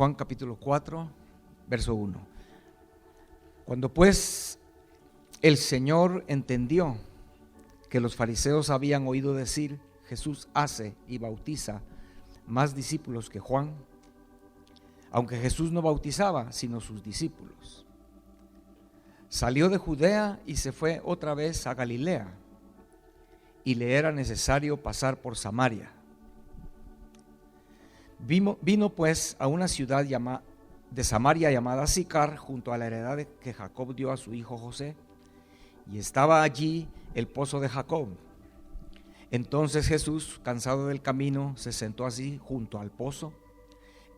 Juan capítulo 4, verso 1. Cuando pues el Señor entendió que los fariseos habían oído decir: Jesús hace y bautiza más discípulos que Juan, aunque Jesús no bautizaba sino sus discípulos, salió de Judea y se fue otra vez a Galilea, y le era necesario pasar por Samaria. Vino pues a una ciudad de Samaria llamada Sicar, junto a la heredad que Jacob dio a su hijo José, y estaba allí el pozo de Jacob. Entonces Jesús, cansado del camino, se sentó así junto al pozo.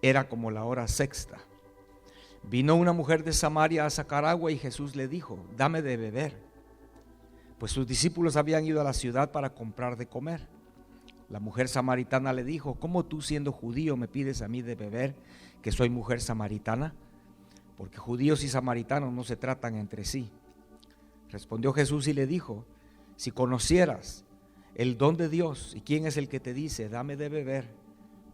Era como la hora sexta. Vino una mujer de Samaria a sacar agua, y Jesús le dijo: dame de beber, pues sus discípulos habían ido a la ciudad para comprar de comer. La mujer samaritana le dijo: ¿cómo tú, siendo judío, me pides a mí de beber, que soy mujer samaritana? Porque judíos y samaritanos no se tratan entre sí. Respondió Jesús y le dijo: si conocieras el don de Dios y quién es el que te dice dame de beber,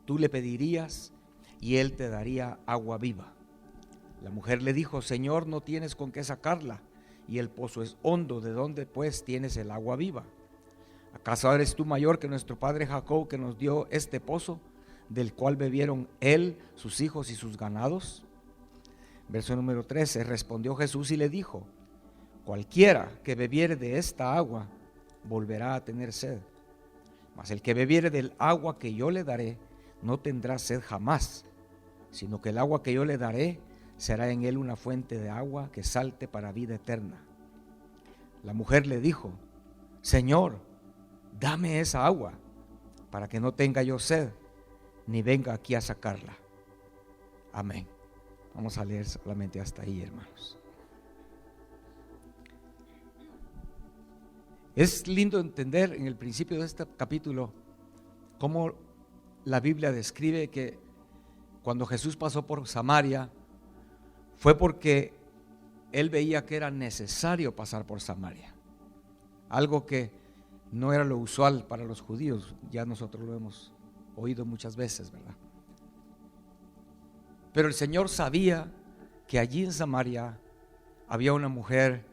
tú le pedirías y él te daría agua viva. La mujer le dijo: Señor, no tienes con qué sacarla, y el pozo es hondo. ¿De dónde pues tienes el agua viva? ¿Acaso eres tú mayor que nuestro padre Jacob, que nos dio este pozo, del cual bebieron él, sus hijos y sus ganados? Verso número 13. Respondió Jesús y le dijo: cualquiera que bebiere de esta agua volverá a tener sed, mas el que bebiere del agua que yo le daré no tendrá sed jamás, sino que el agua que yo le daré será en él una fuente de agua que salte para vida eterna. La mujer le dijo: Señor, dame esa agua, para que no tenga yo sed, ni venga aquí a sacarla. Amén. Vamos a leer solamente hasta ahí, hermanos. Es lindo entender en el principio de este capítulo cómo la Biblia describe que cuando Jesús pasó por Samaria fue porque él veía que era necesario pasar por Samaria, algo que no era lo usual para los judíos. Ya nosotros lo hemos oído muchas veces, ¿verdad? Pero el Señor sabía que allí en Samaria había una mujer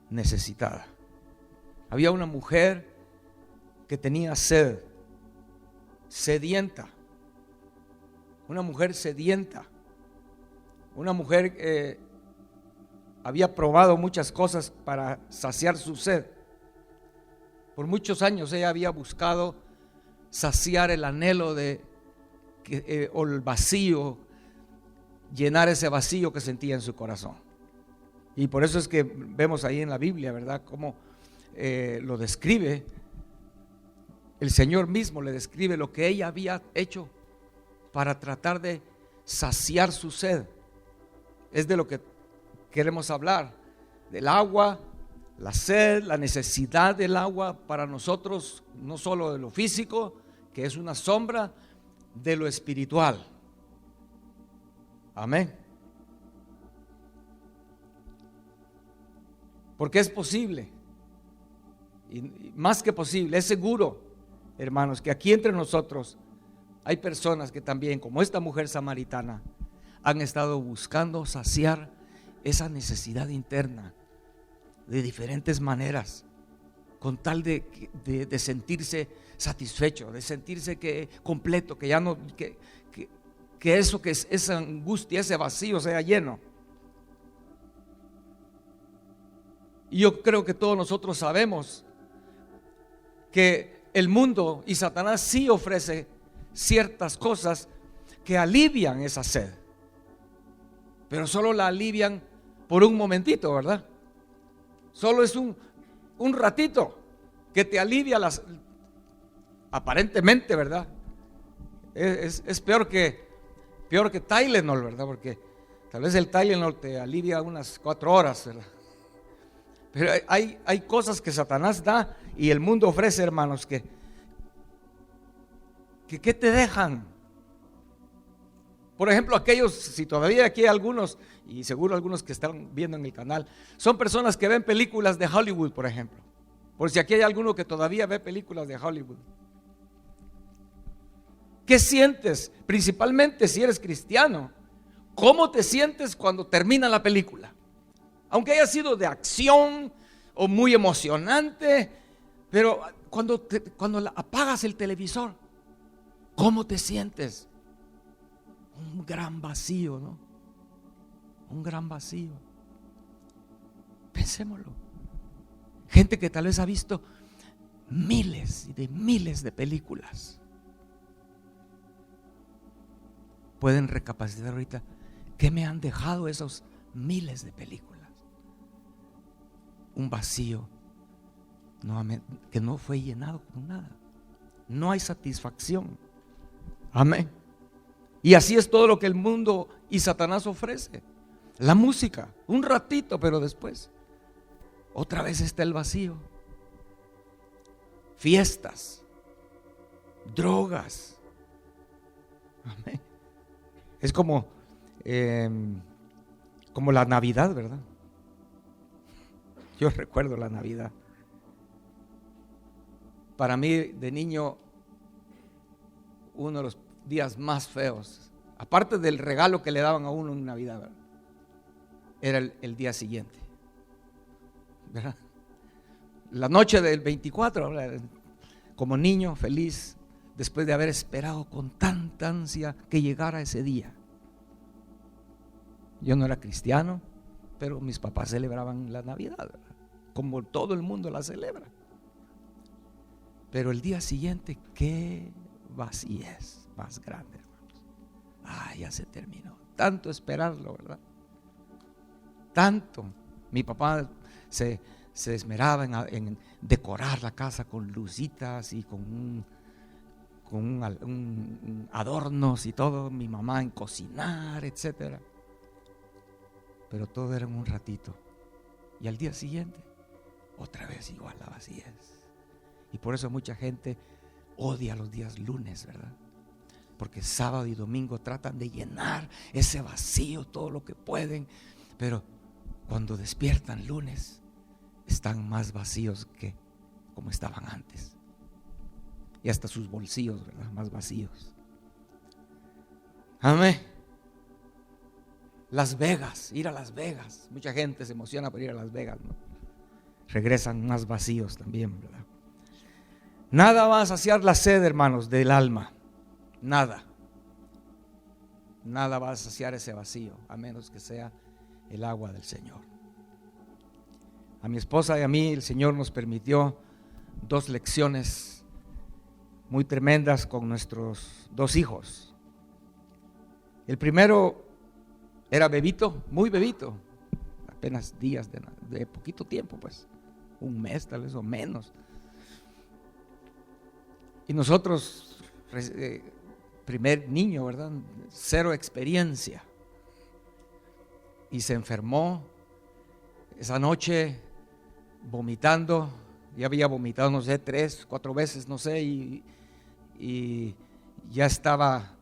necesitada. Había una mujer que tenía sed, sedienta. Una mujer sedienta. Una mujer que había probado muchas cosas para saciar su sed. Por muchos años ella había buscado saciar el anhelo o el vacío, llenar ese vacío que sentía en su corazón. Y por eso es que vemos ahí en la Biblia, ¿verdad?, cómo lo describe. El Señor mismo le describe lo que ella había hecho para tratar de saciar su sed. Es de lo que queremos hablar, del agua, la sed, la necesidad del agua para nosotros, no solo de lo físico, que es una sombra, de lo espiritual. Amén. Porque es posible, y más que posible, es seguro, hermanos, que aquí entre nosotros hay personas que también, como esta mujer samaritana, han estado buscando saciar esa necesidad interna de diferentes maneras, con tal de sentirse satisfecho, de sentirse completo, que ya no, que eso, que es esa angustia, ese vacío sea lleno. Y yo creo que todos nosotros sabemos que el mundo y Satanás sí ofrece ciertas cosas que alivian esa sed, pero solo la alivian por un momentito, ¿verdad? Solo es un ratito que te alivia aparentemente, ¿verdad? Es peor que Tylenol, ¿verdad? Porque tal vez el Tylenol te alivia unas 4 horas, ¿verdad? Pero hay cosas que Satanás da y el mundo ofrece, hermanos, que te dejan. Por ejemplo, aquellos, si todavía aquí hay algunos, y seguro algunos que están viendo en el canal, son personas que ven películas de Hollywood, por ejemplo. Por si aquí hay alguno que todavía ve películas de Hollywood. ¿Qué sientes? Principalmente si eres cristiano. ¿Cómo te sientes cuando termina la película? Aunque haya sido de acción o muy emocionante, pero cuando apagas el televisor, ¿cómo te sientes? Un gran vacío, ¿no? Un gran vacío. Pensémoslo. Gente que tal vez ha visto miles y de miles de películas, pueden recapacitar ahorita. ¿Qué me han dejado esos miles de películas? Un vacío que no fue llenado con nada. No hay satisfacción. Amén. Y así es todo lo que el mundo y Satanás ofrece. La música, un ratito, pero después otra vez está el vacío. Fiestas, drogas. Amén. Es como la Navidad, ¿verdad? Yo recuerdo la Navidad. Para mí, de niño, uno de los días más feos, aparte del regalo que le daban a uno en Navidad, ¿verdad?, era el día siguiente, ¿verdad? La noche del 24, ¿verdad?, como niño feliz, después de haber esperado con tanta ansia que llegara ese día. Yo no era cristiano, pero mis papás celebraban la Navidad, ¿verdad?, como todo el mundo la celebra. Pero el día siguiente, qué vacíez más grande, hermanos. Ya se terminó. Tanto esperarlo, ¿verdad? Tanto. Mi papá se esmeraba en decorar la casa con lucitas y con adornos y todo. Mi mamá en cocinar, etcétera. Pero todo era en un ratito. Y al día siguiente, otra vez igual la vacíez. Y por eso mucha gente odia los días lunes, ¿verdad? Porque sábado y domingo tratan de llenar ese vacío todo lo que pueden, pero cuando despiertan lunes están más vacíos que como estaban antes. Y hasta sus bolsillos, ¿verdad?, más vacíos. Amén. Las Vegas, ir a Las Vegas. Mucha gente se emociona por ir a Las Vegas, ¿no? Regresan más vacíos también, ¿verdad? Nada va a saciar la sed, hermanos, del alma. Nada. Nada va a saciar ese vacío, a menos que sea el agua del Señor. A mi esposa y a mí el Señor nos permitió 2 lecciones muy tremendas con nuestros 2 hijos. El primero era bebito, muy bebito, apenas días de poquito tiempo, pues, un mes tal vez o menos. Y nosotros, primer niño, ¿verdad?, 0 experiencia. Y se enfermó esa noche vomitando. Ya había vomitado, no sé, 3, 4 veces, no sé. Y ya estaba,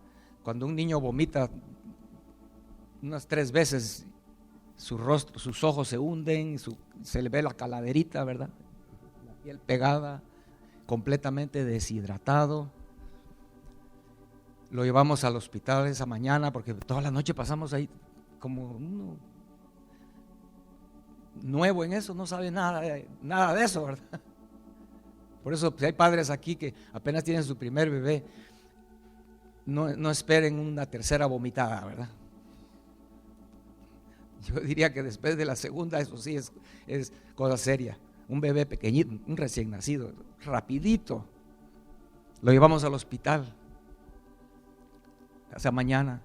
cuando un niño vomita unas 3 veces, su rostro, sus ojos se hunden, se le ve la calaverita, ¿verdad?, la piel pegada, completamente deshidratado. Lo llevamos al hospital esa mañana porque toda la noche pasamos ahí como uno nuevo en eso, no sabe nada de eso, ¿verdad? Por eso pues, hay padres aquí que apenas tienen su primer bebé, no esperen una tercera vomitada, ¿verdad? Yo diría que después de la segunda, eso sí es cosa seria. Un bebé pequeñito, un recién nacido, rapidito, lo llevamos al hospital esa mañana.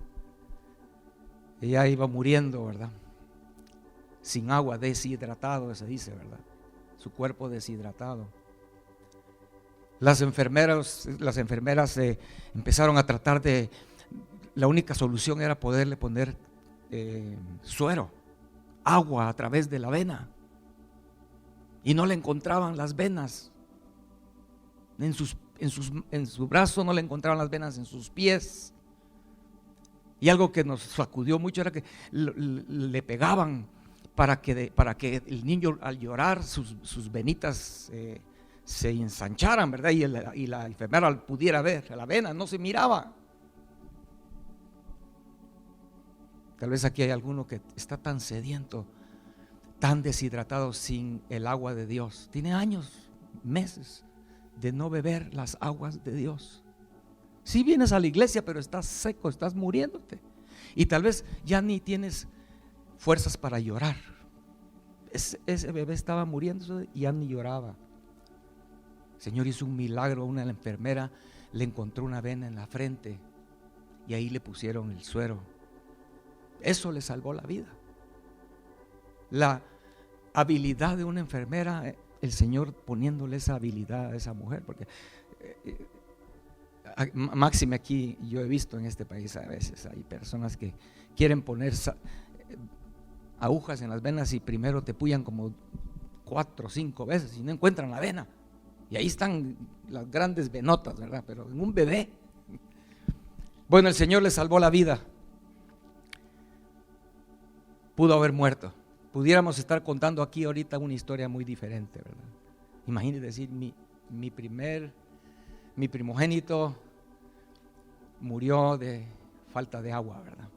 Ella iba muriendo, ¿verdad?, sin agua, deshidratado, se dice, ¿verdad?, su cuerpo deshidratado. Las enfermeras empezaron a tratar la única solución era poderle poner suero, agua a través de la vena. Y no le encontraban las venas en su brazo, no le encontraban las venas en sus pies. Y algo que nos sacudió mucho era que le pegaban para que el niño al llorar sus venitas se ensancharan, ¿verdad? Y la enfermera pudiera ver la vena, no se miraba. Tal vez aquí hay alguno que está tan sediento, tan deshidratado sin el agua de Dios. Tiene años, meses de no beber las aguas de Dios. Sí vienes a la iglesia, pero estás seco, estás muriéndote. Y tal vez ya ni tienes fuerzas para llorar. Ese bebé estaba muriendo y ya ni lloraba. El Señor hizo un milagro. Una enfermera le encontró una vena en la frente y ahí le pusieron el suero. Eso le salvó la vida. La habilidad de una enfermera, el Señor poniéndole esa habilidad a esa mujer, porque máxime aquí yo he visto en este país, a veces hay personas que quieren poner agujas en las venas y primero te pullan como 4 o 5 veces y no encuentran la vena, y ahí están las grandes venotas, ¿verdad? Pero en un bebé, bueno, el Señor le salvó la vida. Pudo haber muerto. Pudiéramos estar contando aquí ahorita una historia muy diferente, ¿verdad? Imagínate decir, mi primogénito murió de falta de agua, ¿verdad?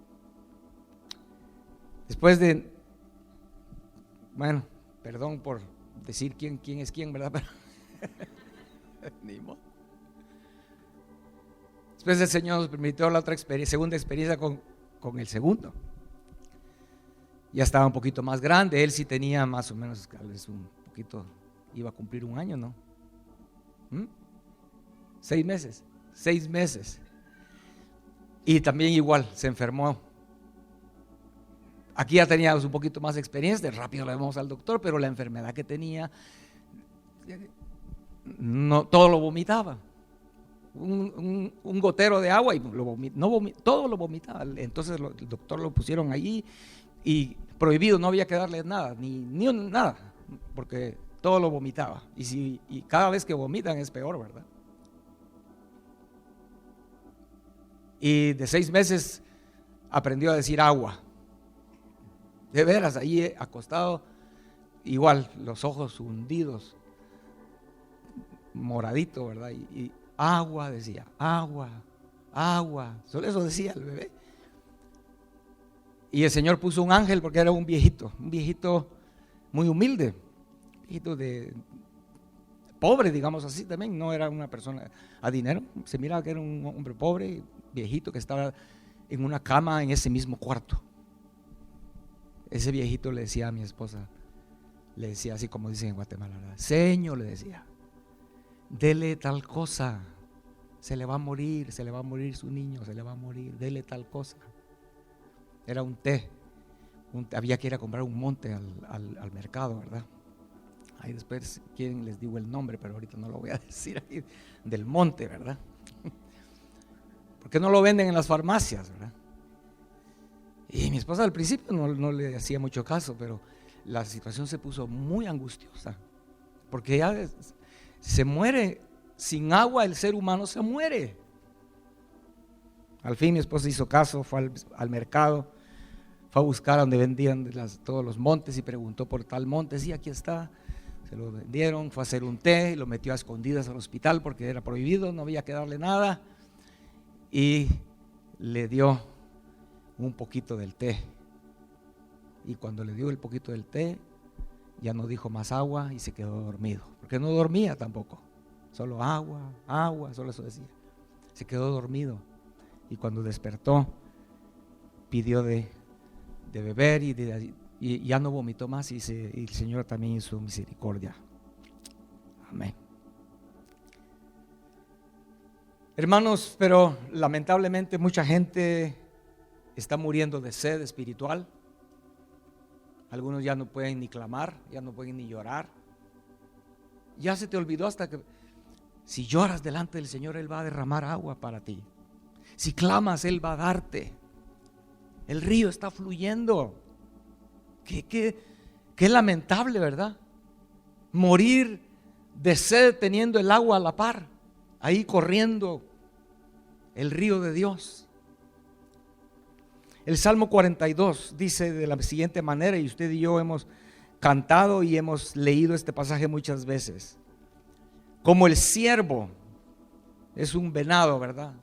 Después de, bueno, perdón por decir quién es quién, ¿verdad? Pero ni modo. Después el Señor nos permitió la otra segunda experiencia con el segundo. Ya estaba un poquito más grande, él sí tenía más o menos, tal vez un poquito, iba a cumplir 1 año, ¿no? 6 meses. Y también igual, se enfermó. Aquí ya teníamos un poquito más de experiencia, rápido le vamos al doctor, pero la enfermedad que tenía, no, todo lo vomitaba. Un gotero de agua y todo lo vomitaba. Entonces el doctor lo pusieron allí y prohibido, no había que darle nada, ni nada, porque todo lo vomitaba. Y cada vez que vomitan es peor, ¿verdad? Y de 6 meses aprendió a decir agua. De veras, ahí acostado, igual, los ojos hundidos, moradito, ¿verdad? Y agua, decía, agua. Solo eso decía el bebé. Y el Señor puso un ángel porque era un viejito muy humilde, viejito de pobre, digamos así también, no era una persona a dinero, se miraba que era un hombre pobre, viejito que estaba en una cama en ese mismo cuarto. Ese viejito le decía a mi esposa, le decía así como dicen en Guatemala, Señor, le decía, dele tal cosa, se le va a morir su niño, se le va a morir, dele tal cosa. Era un té, había que ir a comprar un monte al mercado, ¿verdad? Ahí después, si quieren, les digo el nombre, pero ahorita no lo voy a decir ahí, del monte, ¿verdad? Porque no lo venden en las farmacias, ¿verdad? Y mi esposa al principio no le hacía mucho caso, pero la situación se puso muy angustiosa, porque ya se muere, sin agua el ser humano se muere. Al fin mi esposa hizo caso, fue al mercado, fue a buscar donde vendían todos los montes y preguntó por tal monte, sí, aquí está, se lo vendieron, fue a hacer un té, lo metió a escondidas al hospital porque era prohibido, no había que darle nada, y le dio un poquito del té, y cuando le dio el poquito del té ya no dijo más agua y se quedó dormido, porque no dormía tampoco, solo agua, solo eso decía, se quedó dormido, y cuando despertó pidió de beber y ya no vomitó más, y el Señor también hizo misericordia. Amén. Hermanos, pero lamentablemente mucha gente está muriendo de sed espiritual. Algunos ya no pueden ni clamar, ya no pueden ni llorar. Ya se te olvidó hasta que si lloras delante del Señor, Él va a derramar agua para ti. Si clamas, Él va a darte. El río está fluyendo. Qué lamentable, ¿verdad? Morir de sed teniendo el agua a la par, ahí corriendo el río de Dios. El Salmo 42 dice de la siguiente manera, y usted y yo hemos cantado y hemos leído este pasaje muchas veces. Como el ciervo, es un venado, ¿verdad?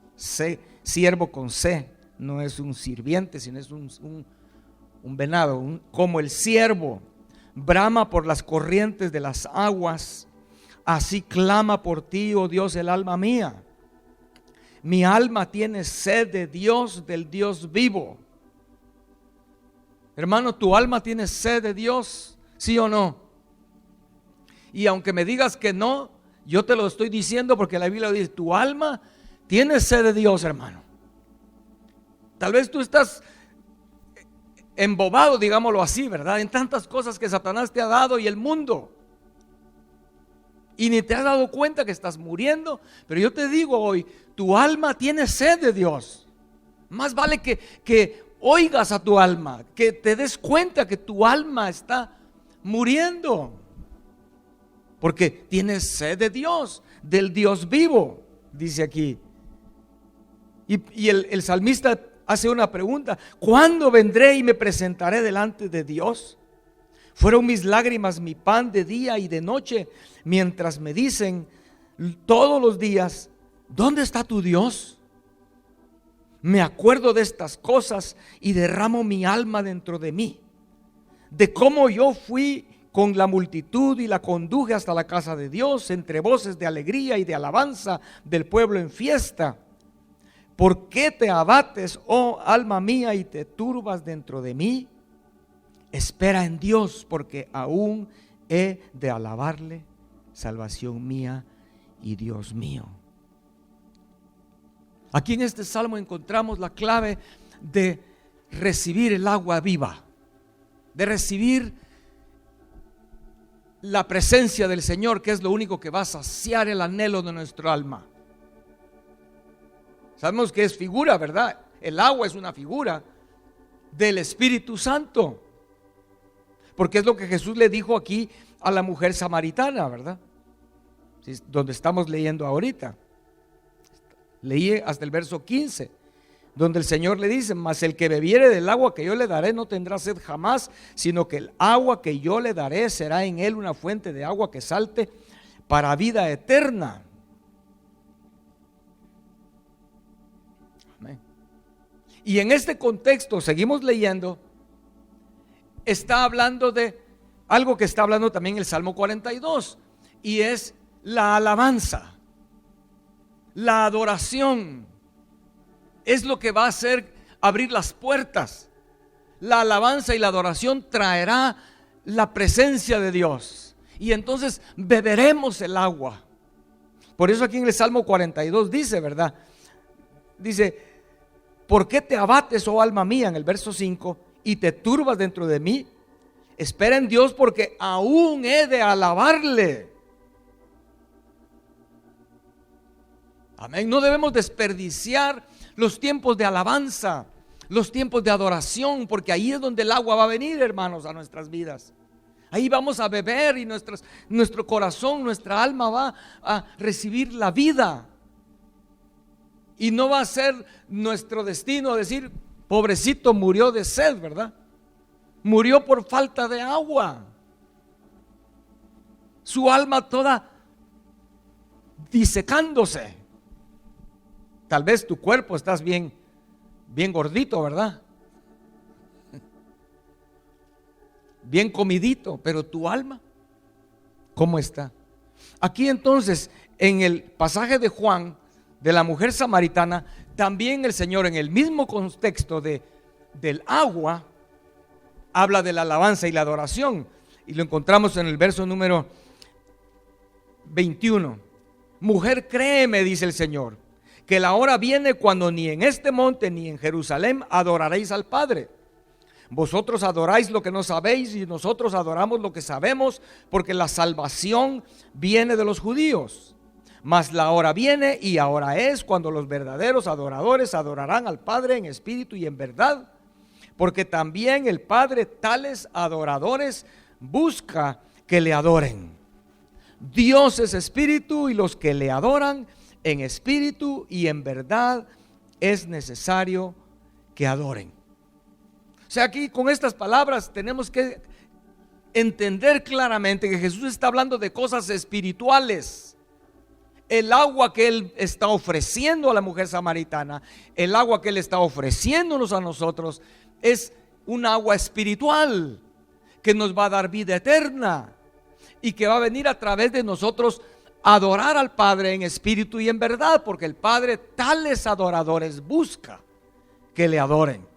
Ciervo con C, no es un sirviente, sino es un venado, como el ciervo brama por las corrientes de las aguas, así clama por ti, oh Dios, el alma mía. Mi alma tiene sed de Dios, del Dios vivo. Hermano, ¿tu alma tiene sed de Dios? ¿Sí o no? Y aunque me digas que no, yo te lo estoy diciendo porque la Biblia dice, tu alma tiene sed de Dios, hermano. Tal vez tú estás embobado, digámoslo así, ¿verdad? En tantas cosas que Satanás te ha dado y el mundo. Y ni te has dado cuenta que estás muriendo. Pero yo te digo hoy, tu alma tiene sed de Dios. Más vale que oigas a tu alma, que te des cuenta que tu alma está muriendo. Porque tienes sed de Dios, del Dios vivo, dice aquí. Y el salmista hace una pregunta: ¿cuándo vendré y me presentaré delante de Dios? Fueron mis lágrimas mi pan de día y de noche, mientras me dicen todos los días, ¿dónde está tu Dios? Me acuerdo de estas cosas y derramo mi alma dentro de mí, de cómo yo fui con la multitud y la conduje hasta la casa de Dios, entre voces de alegría y de alabanza del pueblo en fiesta. ¿Por qué te abates, oh alma mía, y te turbas dentro de mí? Espera en Dios, porque aún he de alabarle, salvación mía y Dios mío. Aquí en este salmo encontramos la clave de recibir el agua viva, de recibir la presencia del Señor, que es lo único que va a saciar el anhelo de nuestro alma. Sabemos que es figura, ¿verdad? El agua es una figura del Espíritu Santo, porque es lo que Jesús le dijo aquí a la mujer samaritana, ¿verdad? Donde estamos leyendo ahorita. Leí hasta el verso 15, donde el Señor le dice: mas el que bebiere del agua que yo le daré no tendrá sed jamás, sino que el agua que yo le daré será en él una fuente de agua que salte para vida eterna. Amén. Y en este contexto, seguimos leyendo, está hablando de algo que está hablando también el Salmo 42, y es la alabanza. La adoración es lo que va a hacer abrir las puertas. La alabanza y la adoración traerá la presencia de Dios, y entonces beberemos el agua. Por eso aquí en el Salmo 42 dice, ¿verdad? Dice: ¿por qué te abates, oh alma mía? En el verso 5, y te turbas dentro de mí. Espera en Dios, porque aún he de alabarle. Amén. No debemos desperdiciar los tiempos de alabanza, los tiempos de adoración, porque ahí es donde el agua va a venir, hermanos, a nuestras vidas. Ahí vamos a beber y nuestro corazón, nuestra alma va a recibir la vida. Y no va a ser nuestro destino decir: pobrecito, murió de sed, ¿verdad? Murió por falta de agua. Su alma toda disecándose. Tal vez tu cuerpo estás bien gordito, ¿verdad? Bien comidito, pero tu alma, ¿cómo está? Aquí entonces, en el pasaje de Juan, de la mujer samaritana, también el Señor, en el mismo contexto del agua, habla de la alabanza y la adoración, y lo encontramos en el verso número 21. Mujer, créeme, dice el Señor, que la hora viene cuando ni en este monte ni en Jerusalén adoraréis al Padre. Vosotros adoráis lo que no sabéis, y nosotros adoramos lo que sabemos, porque la salvación viene de los judíos. Mas la hora viene, y ahora es, cuando los verdaderos adoradores adorarán al Padre en espíritu y en verdad, porque también el Padre tales adoradores busca que le adoren. Dios es espíritu, y los que le adoran en espíritu y en verdad es necesario que adoren. O sea, aquí con estas palabras tenemos que entender claramente que Jesús está hablando de cosas espirituales. El agua que Él está ofreciendo a la mujer samaritana, el agua que Él está ofreciéndonos a nosotros, es un agua espiritual que nos va a dar vida eterna y que va a venir a través de nosotros a adorar al Padre en espíritu y en verdad, porque el Padre tales adoradores busca que le adoren.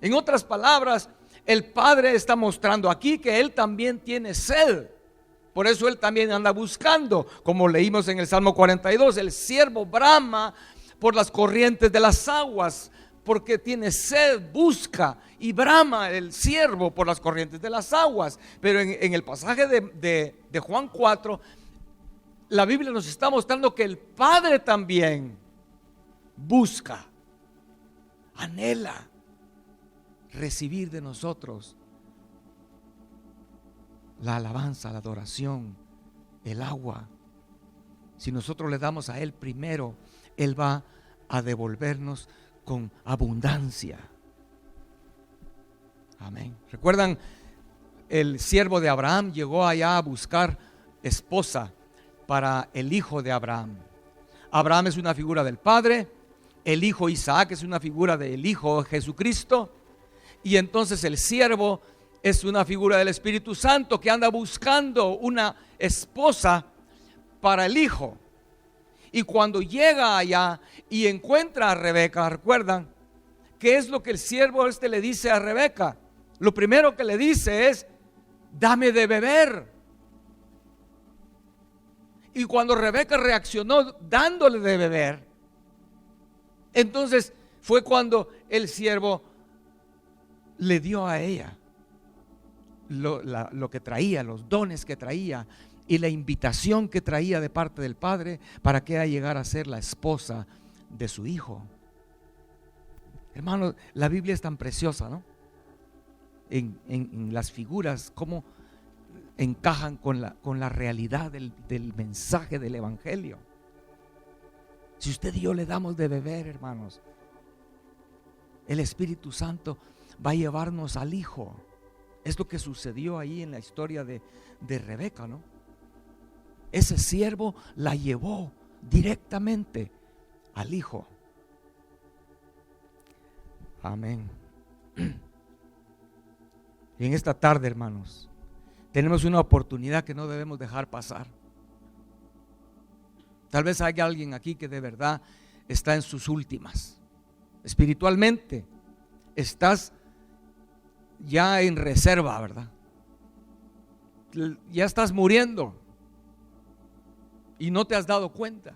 En otras palabras, el Padre está mostrando aquí que Él también tiene sed. Por eso Él también anda buscando, como leímos en el Salmo 42, el siervo brama por las corrientes de las aguas, porque tiene sed, busca y brama el siervo por las corrientes de las aguas. Pero en el pasaje de Juan 4, la Biblia nos está mostrando que el Padre también busca, anhela recibir de nosotros la alabanza, la adoración, el agua. Si nosotros le damos a Él primero, Él va a devolvernos con abundancia. Amén. ¿Recuerdan? El siervo de Abraham llegó allá a buscar esposa para el hijo de Abraham. Abraham es una figura del Padre, el hijo Isaac es una figura del Hijo Jesucristo, y entonces el siervo es una figura del Espíritu Santo que anda buscando una esposa para el hijo. Y cuando llega allá y encuentra a Rebeca, ¿recuerdan? ¿Qué es lo que el siervo le dice a Rebeca? Lo primero que le dice es: dame de beber. Y cuando Rebeca reaccionó dándole de beber, entonces fue cuando el siervo le dio a ella lo que traía, los dones que traía y la invitación que traía de parte del Padre para que ella llegara a ser la esposa de su hijo. Hermanos, la Biblia es tan preciosa, ¿no? En las figuras, cómo encajan con la realidad del mensaje del Evangelio. Si usted y yo le damos de beber, hermanos, el Espíritu Santo va a llevarnos al Hijo. Es lo que sucedió ahí en la historia de Rebeca, ¿no? Ese siervo la llevó directamente al Hijo. Amén. Y en esta tarde, hermanos, tenemos una oportunidad que no debemos dejar pasar. Tal vez haya alguien aquí que de verdad está en sus últimas. Espiritualmente estás ya en reserva, ¿verdad? Ya estás muriendo y no te has dado cuenta.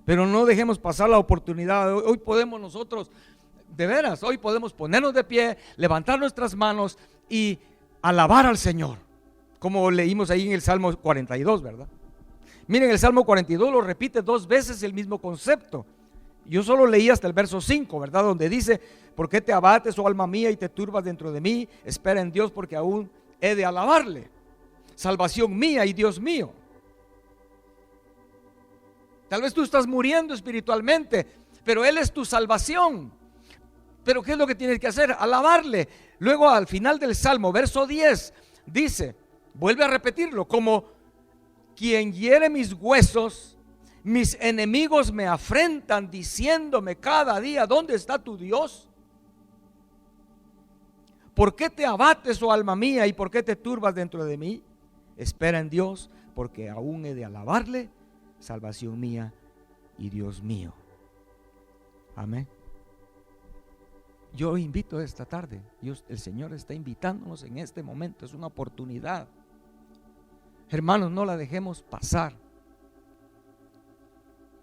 Pero no dejemos pasar la oportunidad. Hoy podemos nosotros, de veras, hoy podemos ponernos de pie, levantar nuestras manos y alabar al Señor, como leímos ahí en el Salmo 42, ¿verdad? Miren, el Salmo 42 lo repite 2 veces el mismo concepto. Yo solo leí hasta el verso 5, ¿verdad? Donde dice: ¿por qué te abates, oh alma mía, y te turbas dentro de mí? Espera en Dios, porque aún he de alabarle, salvación mía y Dios mío. Tal vez tú estás muriendo espiritualmente, pero Él es tu salvación. Pero ¿qué es lo que tienes que hacer? Alabarle. Luego al final del Salmo, verso 10, dice, vuelve a repetirlo: como quien hiere mis huesos, mis enemigos me afrentan, diciéndome cada día: ¿dónde está tu Dios? ¿Por qué te abates, oh alma mía, y por qué te turbas dentro de mí? Espera en Dios, porque aún he de alabarle, salvación mía y Dios mío. Amén. Yo invito esta tarde, el Señor está invitándonos en este momento, es una oportunidad. Hermanos, no la dejemos pasar.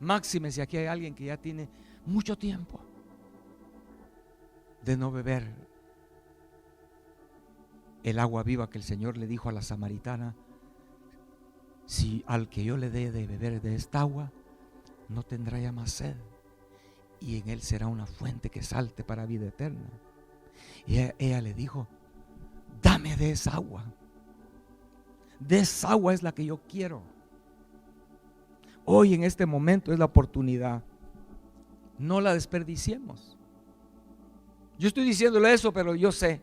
Máxime si aquí hay alguien que ya tiene mucho tiempo de no beber el agua viva que el Señor le dijo a la samaritana: si al que yo le dé de beber de esta agua, no tendrá ya más sed, y en él será una fuente que salte para vida eterna. Y ella le dijo: dame de esa agua. De esa agua es la que yo quiero. Hoy en este momento es la oportunidad. No la desperdiciemos. Yo estoy diciéndole eso, pero yo sé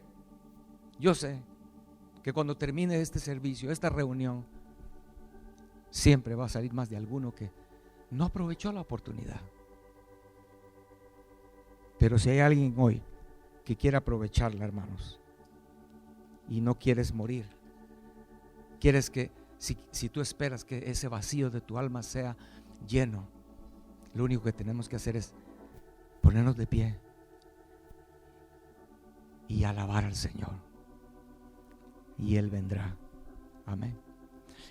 que cuando termine este servicio, esta reunión, siempre va a salir más de alguno que no aprovechó la oportunidad. Pero si hay alguien hoy que quiere aprovecharla, hermanos, y no quieres morir, quieres que, si tú esperas que ese vacío de tu alma sea lleno, lo único que tenemos que hacer es ponernos de pie y alabar al Señor, y Él vendrá. Amén.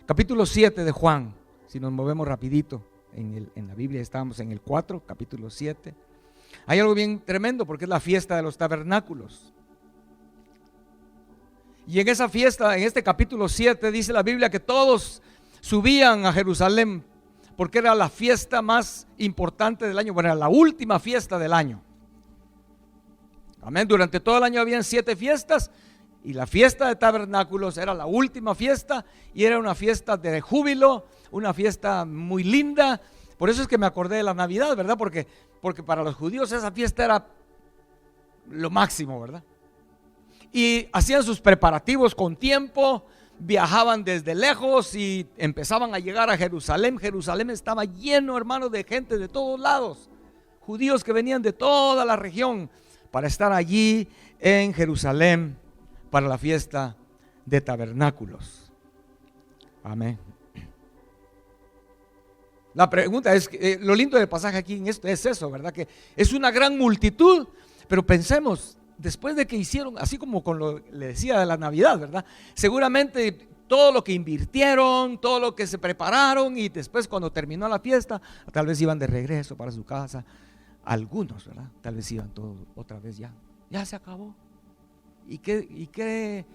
Capítulo 7 de Juan, si nos movemos rapidito en la Biblia, estamos en el 4, capítulo 7. Hay algo bien tremendo porque es la fiesta de los tabernáculos. Y en esa fiesta, en este capítulo 7, dice la Biblia que todos subían a Jerusalén porque era la fiesta más importante del año. Bueno, era la última fiesta del año. Amén. Durante todo el año habían 7 fiestas y la fiesta de tabernáculos era la última fiesta y era una fiesta de júbilo, una fiesta muy linda. Por eso es que me acordé de la Navidad, ¿verdad? Porque para los judíos esa fiesta era lo máximo, ¿verdad? Y hacían sus preparativos con tiempo, viajaban desde lejos y empezaban a llegar a Jerusalén. Jerusalén estaba lleno, hermanos, de gente de todos lados, judíos que venían de toda la región para estar allí en Jerusalén para la fiesta de tabernáculos. Amén. La pregunta es, lo lindo del pasaje aquí en esto es eso, ¿verdad? Que es una gran multitud, pero pensemos, después de que hicieron, así como le decía de la Navidad, ¿verdad? Seguramente todo lo que invirtieron, todo lo que se prepararon y después cuando terminó la fiesta, tal vez iban de regreso para su casa. Algunos, ¿verdad? Tal vez iban todos otra vez ya se acabó. ¿Y qué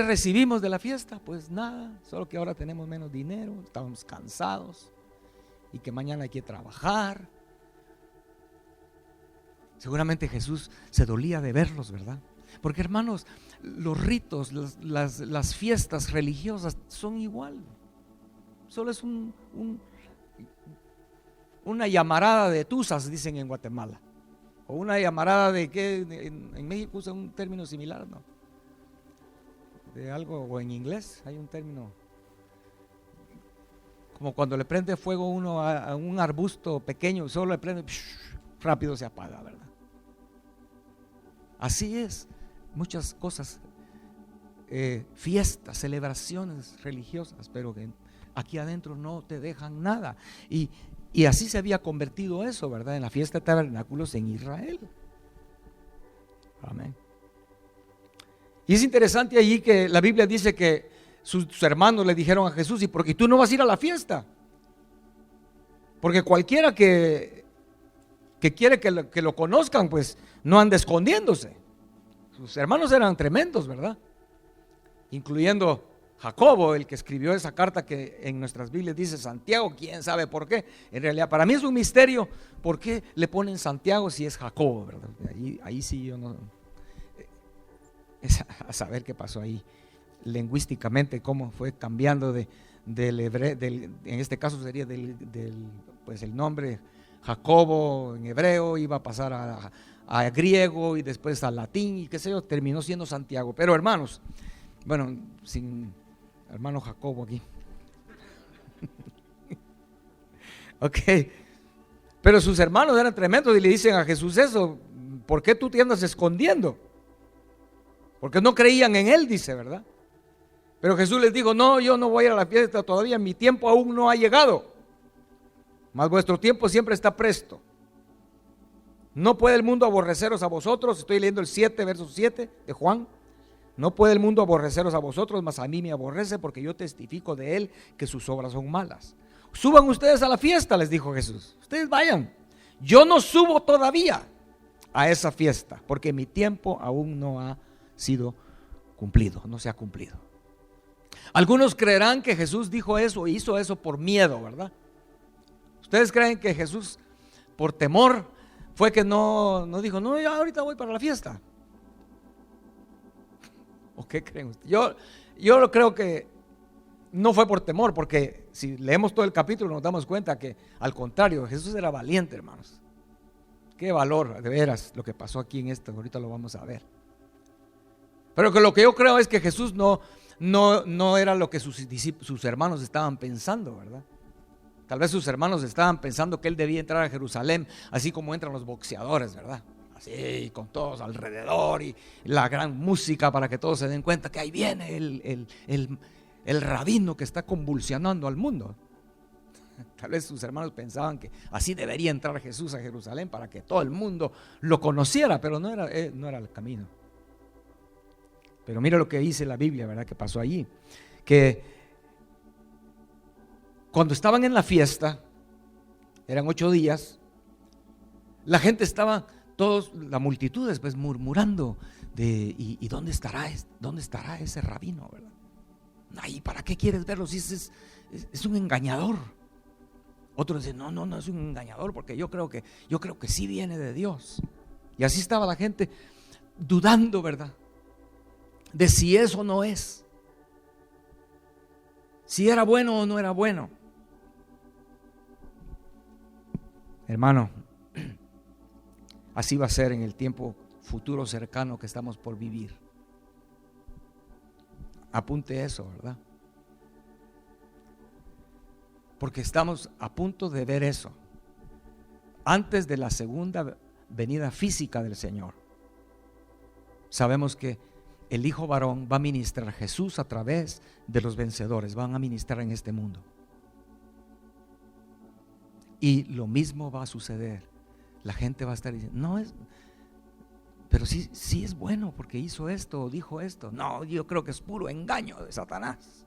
recibimos de la fiesta? Pues nada, solo que ahora tenemos menos dinero, estamos cansados y que mañana hay que trabajar. Seguramente Jesús se dolía de verlos, ¿verdad? Porque, hermanos, los ritos, las fiestas religiosas son igual. Solo es una llamarada de tuzas, dicen en Guatemala. O una llamarada de que en México usan un término similar, ¿no? De algo, o en inglés hay un término como cuando le prende fuego uno a un arbusto pequeño, solo le prende, rápido se apaga, ¿verdad? Así es, muchas cosas, fiestas, celebraciones religiosas, pero que aquí adentro no te dejan nada. Y así se había convertido eso, ¿verdad? En la fiesta de tabernáculos en Israel. Amén. Y es interesante allí que la Biblia dice que sus hermanos le dijeron a Jesús: ¿y por qué tú no vas a ir a la fiesta? Porque cualquiera que quiere que lo conozcan, pues no anda escondiéndose. Sus hermanos eran tremendos, ¿verdad? Incluyendo Jacobo, el que escribió esa carta que en nuestras Biblias dice Santiago, quién sabe por qué. En realidad para mí es un misterio por qué le ponen Santiago si es Jacobo, ¿verdad? Ahí sí yo no, es a saber qué pasó ahí lingüísticamente, cómo fue cambiando del hebreo, en este caso sería pues el nombre Jacobo en hebreo iba a pasar a griego y después a latín y qué sé yo, terminó siendo Santiago. Pero hermanos, bueno, sin hermano Jacobo aquí. Ok, pero sus hermanos eran tremendos y le dicen a Jesús eso: ¿por qué tú te andas escondiendo? Porque no creían en él, dice, ¿verdad? Pero Jesús les dijo: no, yo no voy a ir a la fiesta todavía, mi tiempo aún no ha llegado, mas vuestro tiempo siempre está presto. No puede el mundo aborreceros a vosotros. Estoy leyendo el 7, verso 7 de Juan. No puede el mundo aborreceros a vosotros, mas a mí me aborrece, porque yo testifico de él que sus obras son malas. Suban ustedes a la fiesta, les dijo Jesús. Ustedes vayan. Yo no subo todavía a esa fiesta, porque mi tiempo aún no ha sido cumplido, no se ha cumplido. Algunos creerán que Jesús dijo eso, hizo eso por miedo, ¿verdad? ¿Ustedes creen que Jesús, por temor, fue que no dijo: no, ya ahorita voy para la fiesta? ¿O qué creen ustedes? Yo creo que no fue por temor, porque si leemos todo el capítulo nos damos cuenta que al contrario, Jesús era valiente, hermanos. Qué valor, de veras, lo que pasó aquí en esto, ahorita lo vamos a ver. Pero que lo que yo creo es que Jesús no no era lo que sus hermanos estaban pensando, ¿verdad? Tal vez sus hermanos estaban pensando que él debía entrar a Jerusalén así como entran los boxeadores, ¿verdad? Así, con todos alrededor y la gran música para que todos se den cuenta que ahí viene el rabino que está convulsionando al mundo. Tal vez sus hermanos pensaban que así debería entrar Jesús a Jerusalén para que todo el mundo lo conociera, pero no era el camino. Pero mira lo que dice la Biblia, ¿verdad? Que pasó allí. Que cuando estaban en la fiesta, eran 8 días, la gente estaba, la multitud después murmurando ¿y dónde estará ese rabino, verdad? Ay, ¿para qué quieres verlo si es un engañador? Otros dicen, no es un engañador, porque yo creo que sí viene de Dios. Y así estaba la gente dudando, ¿verdad? De si eso no es, si era bueno o no era bueno. Hermano, así va a ser en el tiempo futuro cercano que estamos por vivir. Apunte eso, ¿verdad? Porque estamos a punto de ver eso antes de la segunda venida física del Señor. Sabemos que el Hijo varón va a ministrar, Jesús a través de los vencedores van a ministrar en este mundo. Y lo mismo va a suceder. La gente va a estar diciendo, pero sí es bueno porque hizo esto o dijo esto. No, yo creo que es puro engaño de Satanás.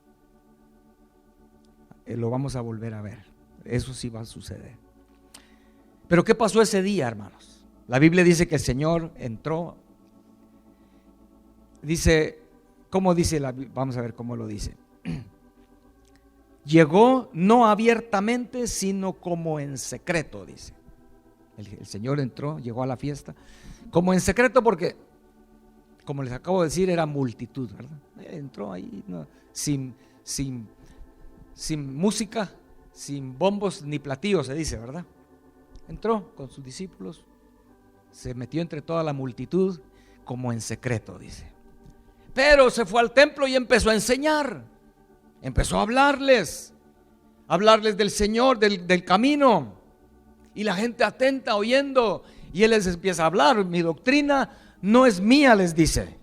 Lo vamos a volver a ver. Eso sí va a suceder. Pero ¿qué pasó ese día, hermanos? La Biblia dice que el Señor entró. Dice, ¿cómo dice la Biblia? Vamos a ver cómo lo dice. Llegó no abiertamente, sino como en secreto, dice. El Señor entró, llegó a la fiesta, como en secreto porque, como les acabo de decir, era multitud, ¿verdad? Entró ahí, sin música, sin bombos ni platillos, se dice, ¿verdad? Entró con sus discípulos, se metió entre toda la multitud, como en secreto, dice. Pero se fue al templo y empezó a enseñar, empezó a hablarles del Señor, del camino, y la gente atenta oyendo, y Él les empieza a hablar. Mi doctrina no es mía, les dice,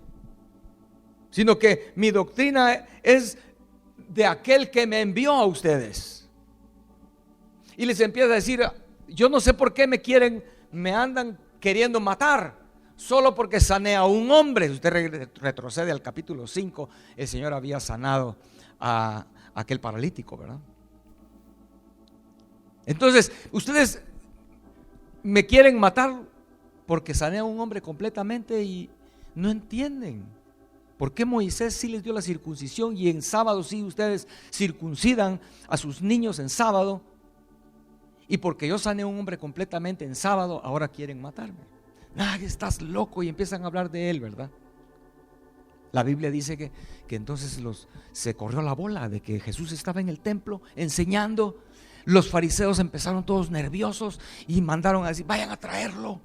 sino que mi doctrina es de aquel que me envió a ustedes. Y les empieza a decir, yo no sé por qué me andan queriendo matar, solo porque sané a un hombre. Si usted retrocede al capítulo 5, el Señor había sanado a aquel paralítico, ¿verdad? Entonces, ustedes me quieren matar porque sané a un hombre completamente y no entienden por qué Moisés sí les dio la circuncisión y en sábado sí ustedes circuncidan a sus niños en sábado, y porque yo sané a un hombre completamente en sábado ahora quieren matarme. Estás loco, y empiezan a hablar de él, ¿verdad? La Biblia dice que entonces se corrió la bola de que Jesús estaba en el templo enseñando. Los fariseos empezaron todos nerviosos y mandaron a decir, vayan a traerlo.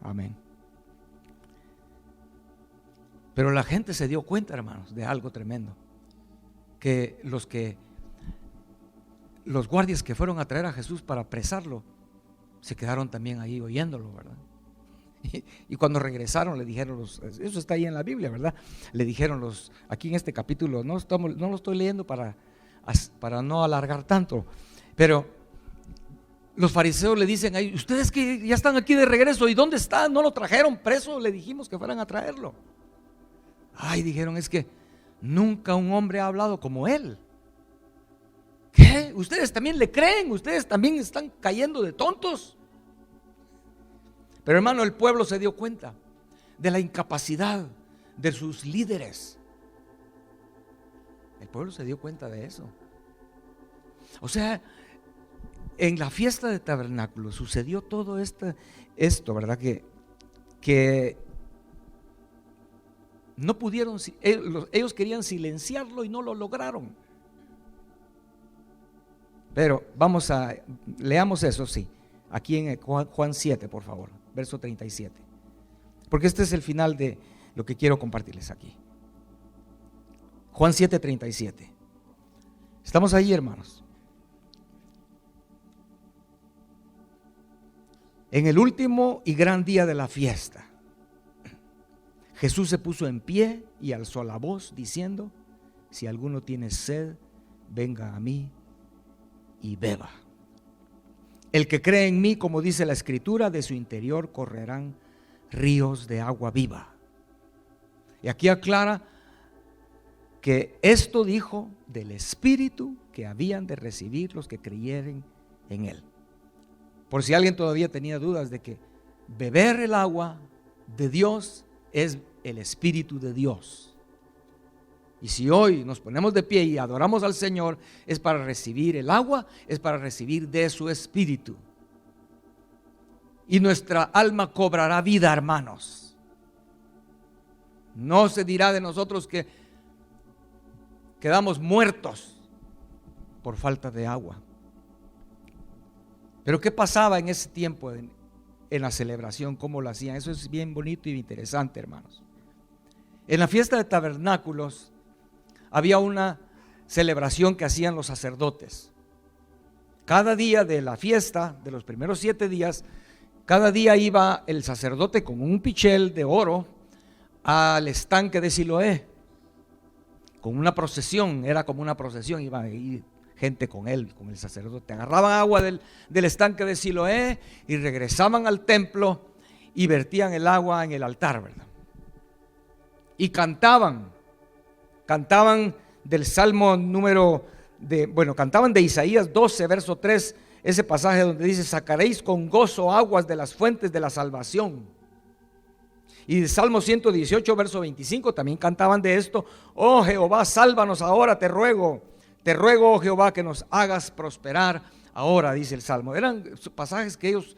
Amén. Pero la gente se dio cuenta, hermanos, de algo tremendo, que los guardias que fueron a traer a Jesús para apresarlo se quedaron también ahí oyéndolo, ¿verdad? Y cuando regresaron le dijeron eso está ahí en la Biblia, ¿verdad? Le dijeron aquí en este capítulo, no lo estoy leyendo para no alargar tanto, pero los fariseos le dicen, ustedes que ya están aquí de regreso, ¿y dónde están? ¿No lo trajeron preso? Le dijimos que fueran a traerlo. Dijeron, es que nunca un hombre ha hablado como él. ¿Qué? ¿Ustedes también le creen? ¿Ustedes también están cayendo de tontos? Pero hermano, el pueblo se dio cuenta de la incapacidad de sus líderes. El pueblo se dio cuenta de eso. O sea, en la fiesta de tabernáculos sucedió todo esto, ¿verdad? Que no pudieron, ellos querían silenciarlo y no lo lograron. Pero leamos eso, sí, aquí en Juan 7, por favor, verso 37. Porque este es el final de lo que quiero compartirles aquí. Juan 7:37. Estamos ahí, hermanos. En el último y gran día de la fiesta, Jesús se puso en pie y alzó la voz diciendo: si alguno tiene sed, venga a mí y beba. El que cree en mí, como dice la Escritura, de su interior correrán ríos de agua viva. Y aquí aclara que esto dijo del Espíritu que habían de recibir los que creyeren en Él. Por si alguien todavía tenía dudas de que beber el agua de Dios es el Espíritu de Dios. Y si hoy nos ponemos de pie y adoramos al Señor, es para recibir el agua, es para recibir de su Espíritu. Y nuestra alma cobrará vida, hermanos. No se dirá de nosotros que quedamos muertos por falta de agua. Pero ¿qué pasaba en ese tiempo en la celebración? ¿Cómo lo hacían? Eso es bien bonito y interesante, hermanos. En la fiesta de tabernáculos había una celebración que hacían los sacerdotes. Cada día de la fiesta, de los primeros 7 días, cada día iba el sacerdote con un pichel de oro al estanque de Siloé, con una procesión. Era como una procesión, iba a ir gente con él, con el sacerdote. Agarraban agua del estanque de Siloé y regresaban al templo y vertían el agua en el altar, ¿verdad? Y cantaban del Salmo cantaban de Isaías 12, verso 3, ese pasaje donde dice: sacaréis con gozo aguas de las fuentes de la salvación. Y de Salmo 118, verso 25, también cantaban de esto: oh Jehová, sálvanos ahora, te ruego, oh Jehová, que nos hagas prosperar ahora, dice el Salmo. Eran pasajes que ellos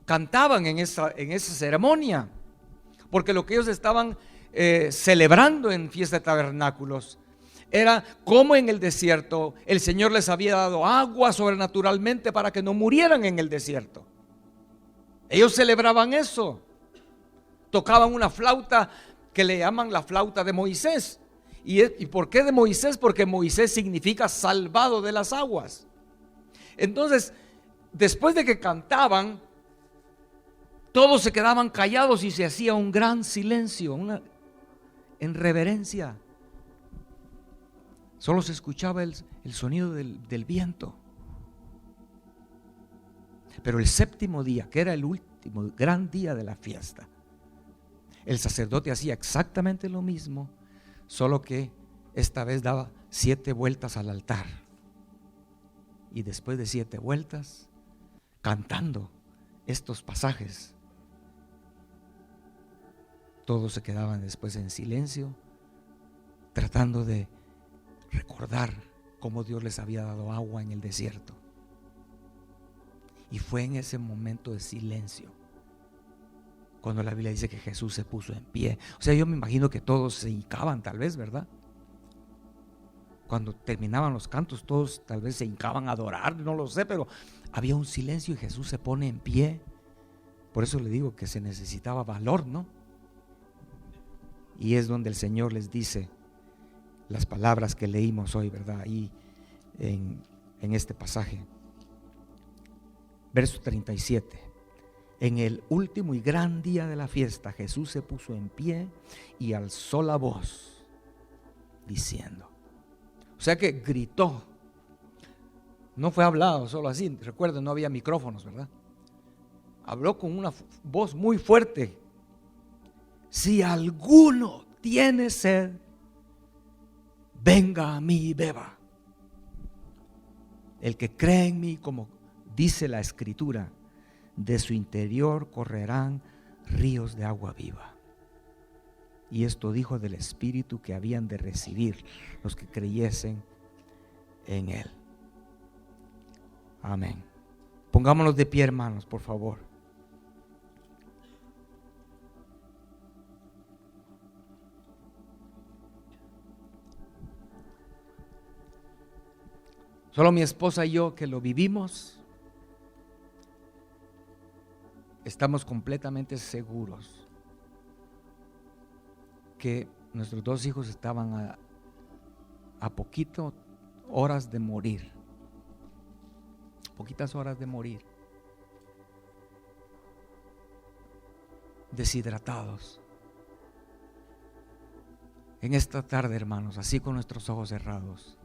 cantaban en esa ceremonia, porque lo que ellos estaban celebrando en fiesta de tabernáculos era como en el desierto el Señor les había dado agua sobrenaturalmente para que no murieran en el desierto. Ellos celebraban eso. Tocaban una flauta que le llaman la flauta de Moisés. ¿Y por qué de Moisés? Porque Moisés significa salvado de las aguas. Entonces, después de que cantaban, todos se quedaban callados y se hacía un gran silencio, en reverencia. Solo se escuchaba el sonido del viento. Pero el séptimo día, que era el último gran día de la fiesta, el sacerdote hacía exactamente lo mismo, solo que esta vez daba 7 vueltas al altar. Y después de 7 vueltas, cantando estos pasajes, todos se quedaban después en silencio, tratando de recordar cómo Dios les había dado agua en el desierto. Y fue en ese momento de silencio cuando la Biblia dice que Jesús se puso en pie. O sea, yo me imagino que todos se hincaban, tal vez, ¿verdad? Cuando terminaban los cantos, todos tal vez se hincaban a adorar, no lo sé, pero había un silencio y Jesús se pone en pie. Por eso le digo que se necesitaba valor, ¿no? Y es donde el Señor les dice las palabras que leímos hoy, ¿verdad? Ahí en este pasaje. Verso 37. En el último y gran día de la fiesta, Jesús se puso en pie y alzó la voz, diciendo. O sea que gritó. No fue hablado solo así. Recuerden, no había micrófonos, ¿verdad? Habló con una voz muy fuerte. Si alguno tiene sed, venga a mí y beba. El que cree en mí, como dice la Escritura, de su interior correrán ríos de agua viva. Y esto dijo del Espíritu que habían de recibir los que creyesen en Él. Amén. Pongámonos de pie, hermanos, por favor. Solo mi esposa y yo, que lo vivimos, estamos completamente seguros que nuestros dos hijos estaban a poquito horas de morir, poquitas horas de morir, deshidratados. En esta tarde, hermanos, así con nuestros ojos cerrados,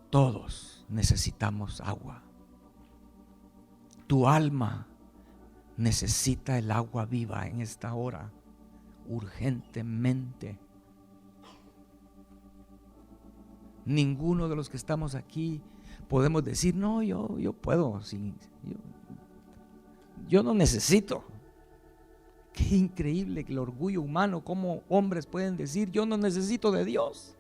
todos necesitamos agua. Tu alma necesita el agua viva en esta hora, urgentemente. Ninguno de los que estamos aquí podemos decir, no, yo puedo, yo no necesito. Qué increíble el orgullo humano, cómo hombres pueden decir, yo no necesito de Dios.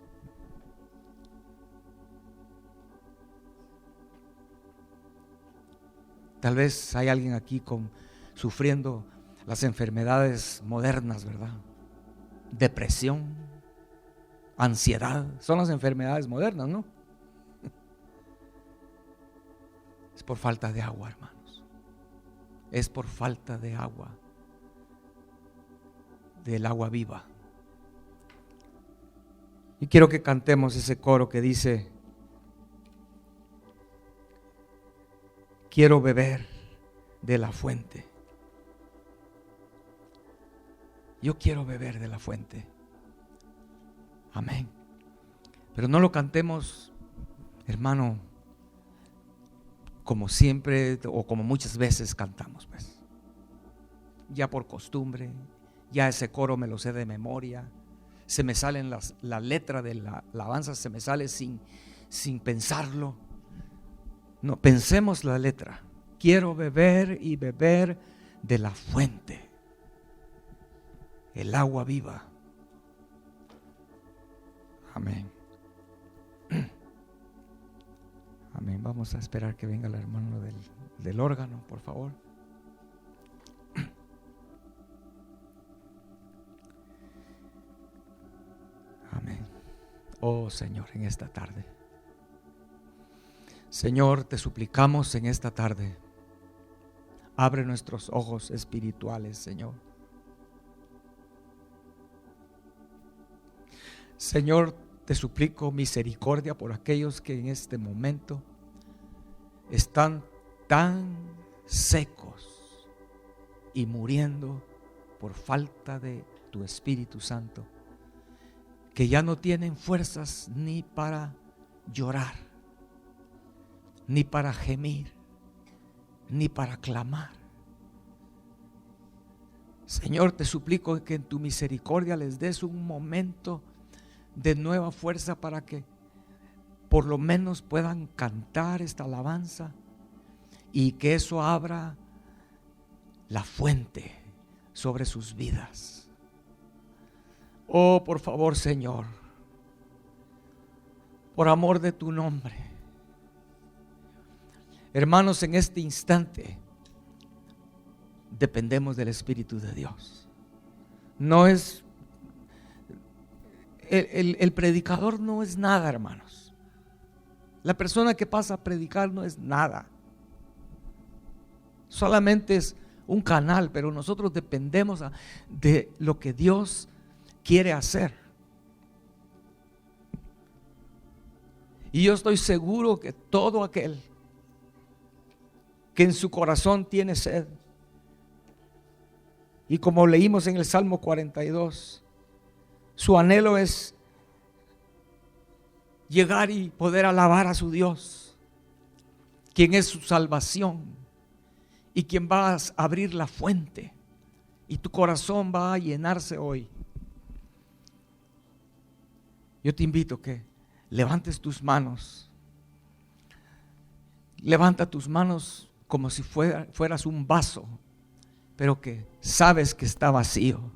Tal vez hay alguien aquí sufriendo las enfermedades modernas, ¿verdad? Depresión, ansiedad, son las enfermedades modernas, ¿no? Es por falta de agua, hermanos. Es por falta de agua, del agua viva. Y quiero que cantemos ese coro que dice: quiero beber de la fuente. Yo quiero beber de la fuente. Amén. Pero no lo cantemos, hermano, como siempre o como muchas veces cantamos, pues. Ya por costumbre, ya ese coro me lo sé de memoria. Se me salen la letra de la alabanza, se me sale sin pensarlo. No, pensemos la letra. Quiero beber y beber de la fuente, el agua viva. Amén. Amén. Vamos a esperar que venga el hermano del órgano, por favor. Amén. Oh Señor, en esta tarde, Señor, te suplicamos en esta tarde, abre nuestros ojos espirituales, Señor. Señor, te suplico misericordia por aquellos que en este momento están tan secos y muriendo por falta de tu Espíritu Santo, que ya no tienen fuerzas ni para llorar, ni para gemir, ni para clamar. Señor, te suplico que en tu misericordia les des un momento de nueva fuerza para que por lo menos puedan cantar esta alabanza y que eso abra la fuente sobre sus vidas. Oh, por favor, Señor, por amor de tu nombre, hermanos, en este instante dependemos del Espíritu de Dios. No es el predicador, no es nada, hermanos. La persona que pasa a predicar no es nada, solamente es un canal, pero nosotros dependemos de lo que Dios quiere hacer. Y yo estoy seguro que todo aquel que en su corazón tiene sed, y como leímos en el Salmo 42, su anhelo es llegar y poder alabar a su Dios, quien es su salvación y quien va a abrir la fuente, y tu corazón va a llenarse hoy. Yo te invito que levantes tus manos. Levanta tus manos como si fueras un vaso, pero que sabes que está vacío.